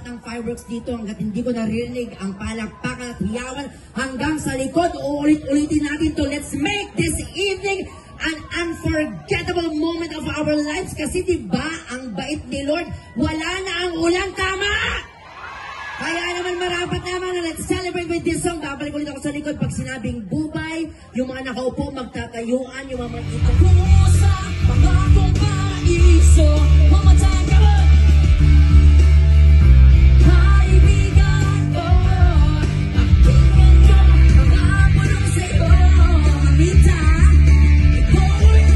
ng fireworks dito hanggat hindi ko naririnig ang palakpakan at hiyawan hanggang sa likod. Uulit-ulitin natin to. Let's make this evening an unforgettable moment of our lives kasi diba ang bait ni Lord, wala na ang ulang tama! Kaya naman marapat naman na let's celebrate with this song. Babalik ulit ako sa likod pag sinabing bubay, yung mga nakaupo magtatayuan, yung mga ito. Pusa, pangakong paraiso, mamatay ka ba? Kaibigan ko, pakinggan ko, mga punong sa'yo, mamita. Iko'y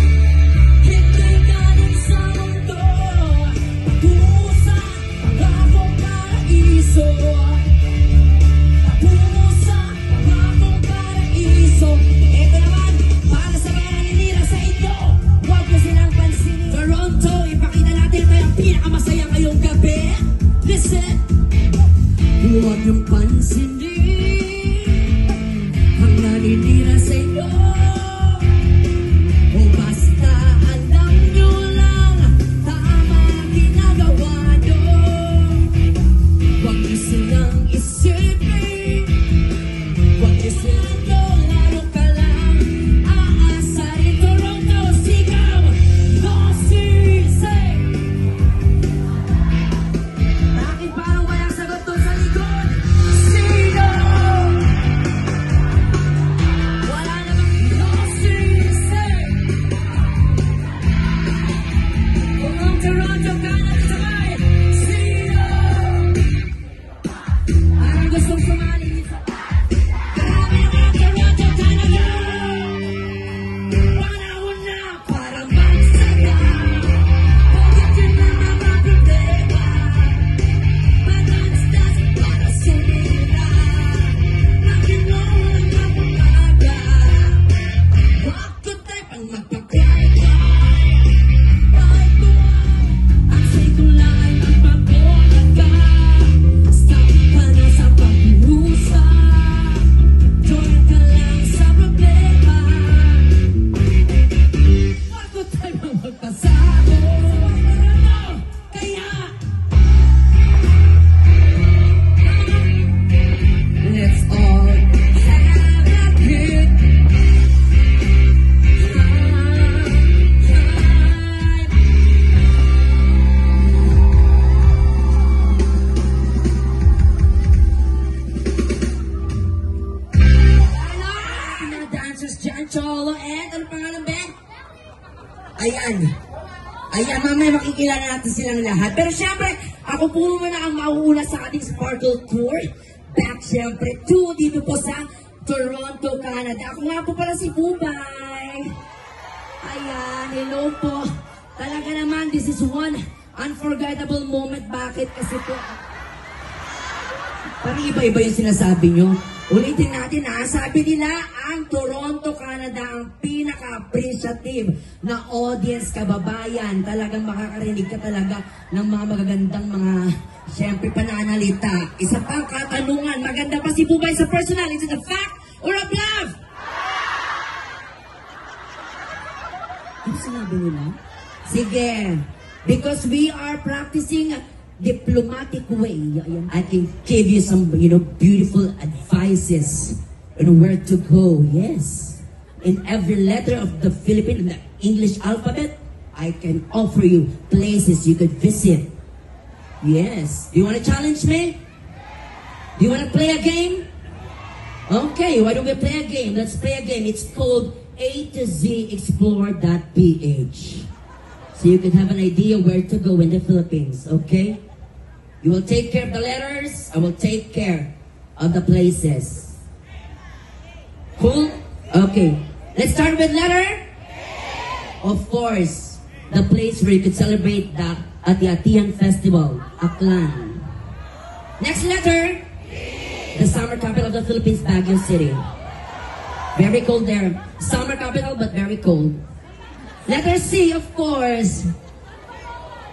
kaibiganin sa mundo. Pusa, pangakong paraiso. Pusa, pangakong paraiso. Ito naman, para sa mga naninira sa inyo, huwag mo silang pansinin. Toronto, ipakita natin may ang pinakamasaya ngayong gabi. Listen, huwag yung pansinin ang naninira sa inyo. O basta alam nyo lang, tama ginagawa nyo. Huwag nyo silang isipin, huwag nyo silang lalo ka lang aasarin. Toronto, sigaw! No sisig! Bakit parang walang sagot doon sa likod? Sino? Wala namang no sisig! Kung ang Toronto ka na sabay, sino? Parang gustong sumali dito. Grabe naman Toronto, Canada! Panahon na para magsaya. Pagdating na mga problema, matanstas para sumira. Nakinulang na bumaga. Huwag ko tayo pang magpagkaya. Kahit buwan, ang sigula ay magpapulaga. Stop ka na sa paghusa. Join ka lang sa problema. Huwag ko tayo pang magpasako. Kaya let's all have a good Ano? Mga dancers dyan, Cholo, and ano pangalan, Ben? Ayan. Ayan, mamaya makikilala natin silang lahat. Pero syempre, ako po muna ang mauuna sa ating Sparkle Tour. Back syempre to dito po sa Toronto, Canada. Ako nga po pala si Bubay. Ayan, hello po. Talaga naman, this is one unforgettable moment. Bakit? Kasi po, parang iba-iba yung sinasabi nyo. Ulitin natin ha, sabi nila ang Toronto, Canada ang pinaka-appreciative na audience, kababayan. Talagang makakarinig ka talaga ng mga magagandang mga, syempre, pananalita. Isa pang katanungan, maganda pa si Bubay sa personal. Is it a fact or a bluff? Ano sinabi nila? Sige, because we are practicing diplomatic way. I can give you some, beautiful advices on where to go. Yes. In every letter of the Philippine, the English alphabet, I can offer you places you could visit. Yes. Do you want to challenge me? Do you want to play a game? Okay, why don't we play a game? Let's play a game. It's called A to Z Explore.ph. So you can have an idea where to go in the Philippines, okay? You will take care of the letters, I will take care of the places. Cool? Okay. Let's start with letter? Of course, the place where you could celebrate the Ati-Atian Festival, Aklan. Next letter? The summer capital of the Philippines, Baguio City. Very cold there. Summer capital, but very cold. Letter C, of course.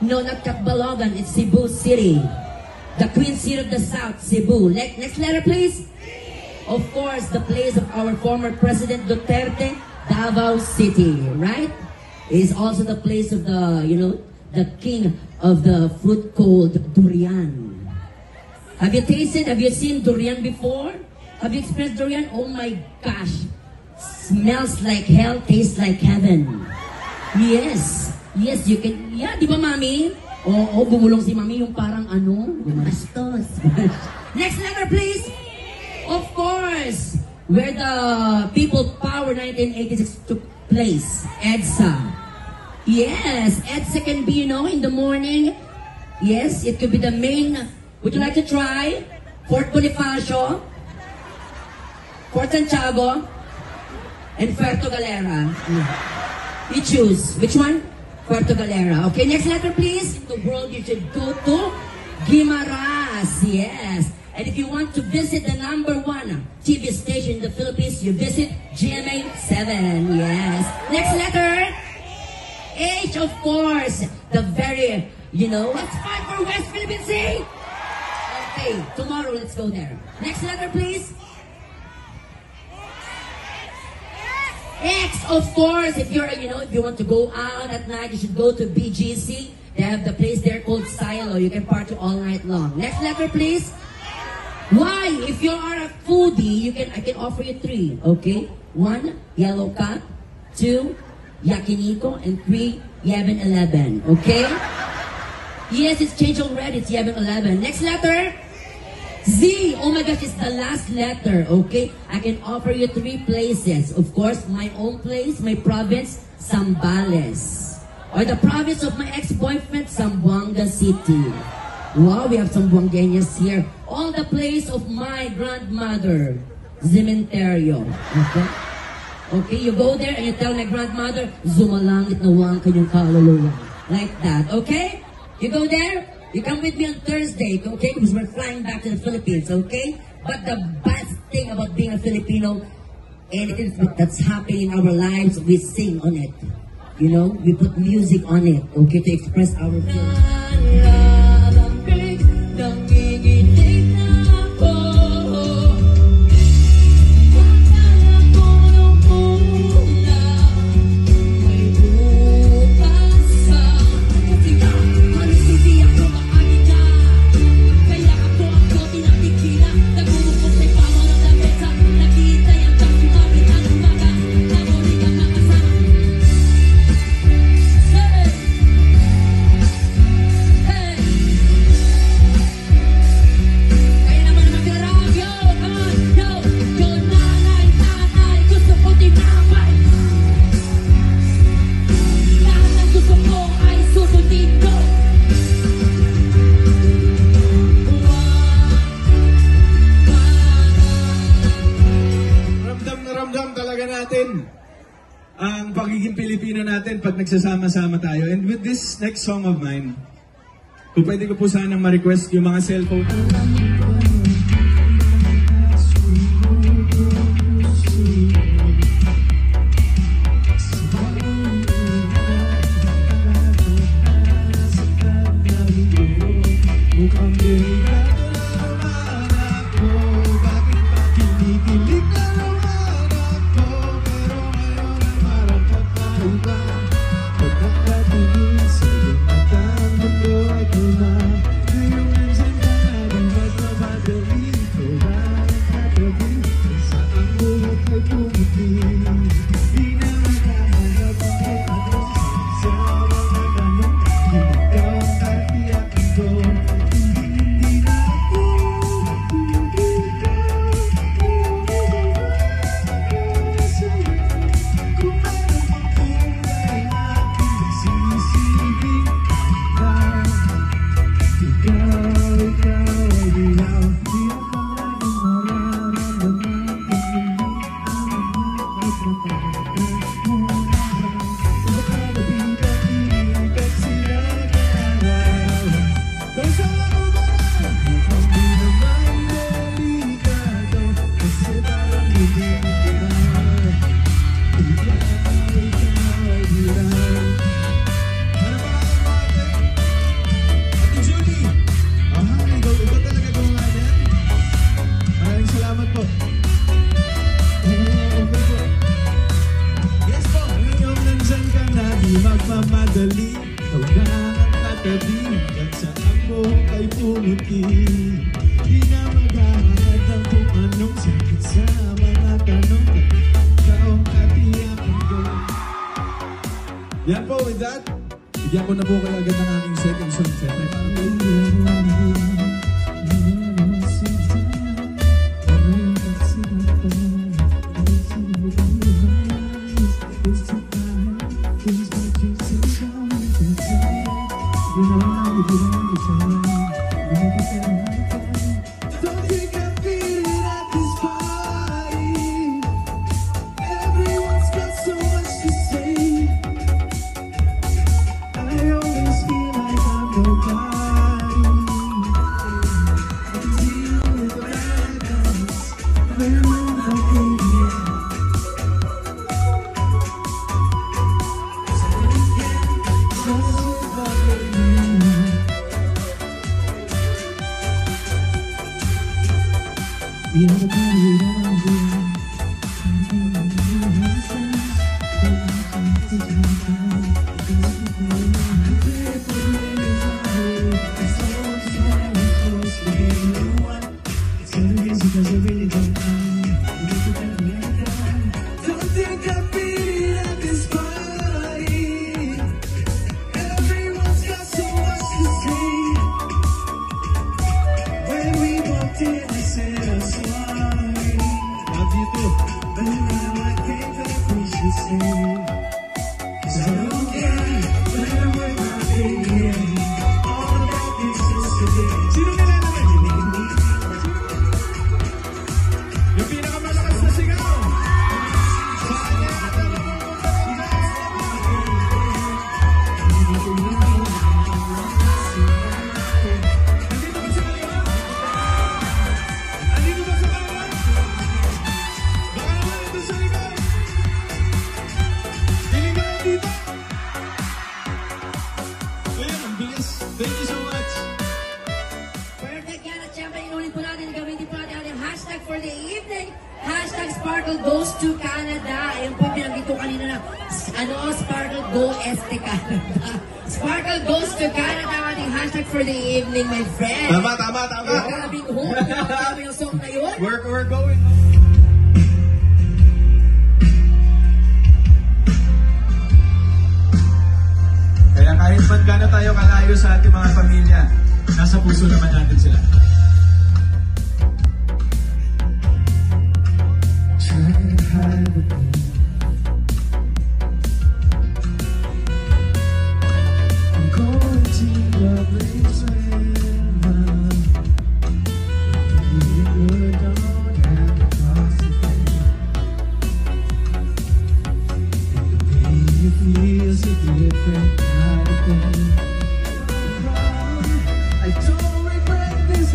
No, not Catbalogan, it's Cebu City. The Queen City of the South, Cebu. Next letter, please. Of course, the place of our former President Duterte, Davao City, right? It is also the place of the, the king of the fruit called durian. Have you tasted, have you seen durian before? Have you experienced durian? Oh my gosh. Smells like hell, tastes like heaven. Yes. Yes, you can. Yeah, di ba, Mami? Oo, bumulong si Mami yung parang ano? Gumastos. Next letter, please. Of course. Where the People Power 1986 took place. EDSA. Yes, EDSA can be, in the morning. Yes, it could be the main. Would you like to try? Fort Bonifacio, Fort Santiago, and Puerto Galera. You choose. Which one? Puerto Galera. Okay, next letter please. In the world, you should go to Guimaras. Yes. And if you want to visit the #1 TV station in the Philippines, you visit GMA 7. Yes. Next letter. H, of course. The very, let's fight for West Philippine Sea. Okay, tomorrow let's go there. Next letter, please. X, of course. If you're, if you want to go out at night, you should go to BGC. They have the place there called Silo. You can party all night long. Next letter, please. Y, if you are a foodie, I can offer you 3. Okay, 1, Yellow Cat. 2, Yakiniku, and 3, 11. Okay. Yes, it's changed already. It's 11. Next letter. Z. Oh my gosh, it's the last letter. Okay, I can offer you 3 places. Of course, my own place, my province, Zambales, or the province of my ex-boyfriend, Zamboanga City. Wow, we have some Zamboangueñas here. All the place of my grandmother, Cementerio. Okay. Okay, you go there and you tell my grandmother, Zumalangit na wang kanyang kaluluwa. Like that, okay? You go there, you come with me on Thursday, okay? Because we're flying back to the Philippines, okay? But the best thing about being a Filipino, anything that's happening in our lives, we sing on it. We put music on it, okay? To express our feelings. Ang pagiging Pilipino natin pag nagsasama-sama tayo. And with this next song of mine, kung pwede ko po sanang ma-request yung mga cellphone. Magmamadali, ikaw na ang tatabi, at saan mo kay pumuti. Yung sakit sa mga tanong, ikaw ang katiyakan ko. Yan po, with that, bigyan ko na po kayo agad ng aming second song. Siyempre, don't think I feel it at this party. Everyone's got so much to say. I always feel like I'm nobody. I can see you with red eyes when I'm not thinking. So again, don't bother me. We are the party we don't want to be. Because I really don't know. Don't think I feel it at this party. Everyone's got so much to say. When we walked in, I said I'm sorry. Love you too. But now I think that we should stay. 'Cause I don't care when I'm with my baby. All that is yesterday. Sino kilala ba? Yung pinakamalakas na sigaw. Nandito ba si Maria? Nandito ba sa bawat? Baka naman ito sa likod. Piling ka lang dito. Ayun, ang bilis. Thank you so much. Perfect yan. At syempre, inulit po natin, gamitin po natin ang hashtag for the evening. Hashtag Sparkle goes to Canada. Ayun po, pinanggit ko kanina na, Sparkle go este Canada. Sparkle goes to Canada. Ating hashtag for the evening, my friend. Tama. Grabing home. Grabe yung song na yun. We're going. Kaya kahit man gaano tayo kalayo sa ating mga pamilya, nasa puso naman natin sila. Try to hide the pain. I'm going to a place where you don't have to cross the pain. And the pain you feel is a different kind of pain. I don't regret this.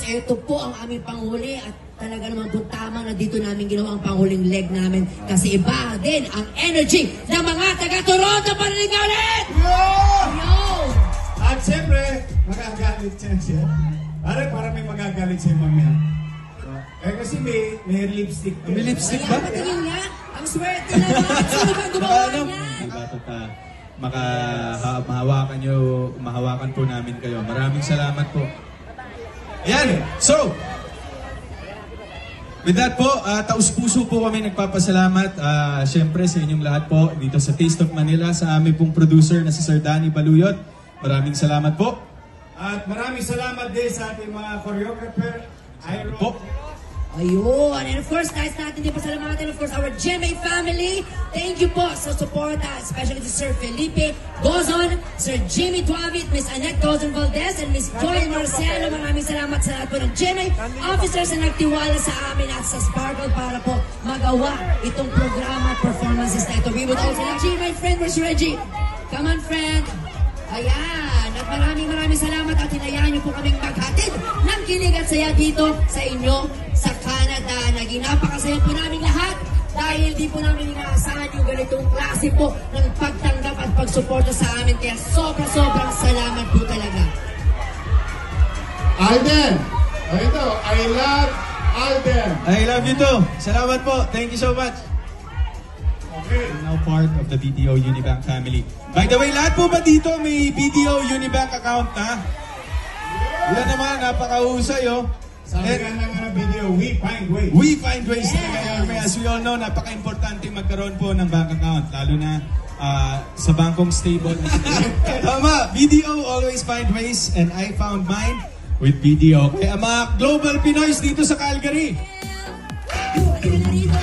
ito po ang aming panghuli at talaga naman po tama na dito namin ginawa ang panghuling leg namin kasi iba din ang energy ng mga taga-Toronto Paninigalit! Yo! At siyempre, magagalit siya. Para may magagalit siya mamaya. Kasi may lipstick. May lipstick Kaya ba? patingin nga, ang swerte na naman. Sino ba gumawa Ano? niyan? Mahawakan po namin kayo. Maraming salamat po. Ayan, so, with that po, taus-puso po kami nagpapasalamat. Siyempre sa inyong lahat po dito sa Taste of Manila, sa aming pong producer na si Sir Danny Baluyot. Maraming salamat po. At maraming salamat din sa ating mga choreographer. Po. Ayun. And of course, guys, natin din pasalamatan, of course, our GMA family. Thank you po sa support, especially to Sir Felipe Gozon, Sir Jimmy Duavit, Miss Annette Gozon Valdez, and Miss Joy Marcelo. Maraming salamat sa lahat po ng GMA officers na nagtiwala sa amin at sa Sparkle para po magawa itong programa at performances na ito. We would also like to my friend, where's Reggie? Come on, friend. Ayan, at maraming salamat at hinayaan niyo po kaming maghatid ng kilig at saya dito sa inyo sa Canada. Naging napakasaya po namin lahat dahil di po namin inaasahan yung ganitong klase po ng pagtanggap at pagsuporta sa amin. Kaya sobrang salamat po talaga. Alden! Ito, I love Alden. I love you too. Salamat po. Thank you so much. Okay. Now part of the BDO Unibank family. By the way, lahat po ba dito may BDO Unibank account na? Yan naman, napakahusay oh. Sabi ka ng video, we find ways. We find ways talaga yun. As we all know, napaka-importante magkaroon po ng bank account. Lalo na sa bangkong stable. Tama, BDO always find ways and I found mine with BDO. Kaya mga global Pinoys dito sa Calgary. Halika na dito.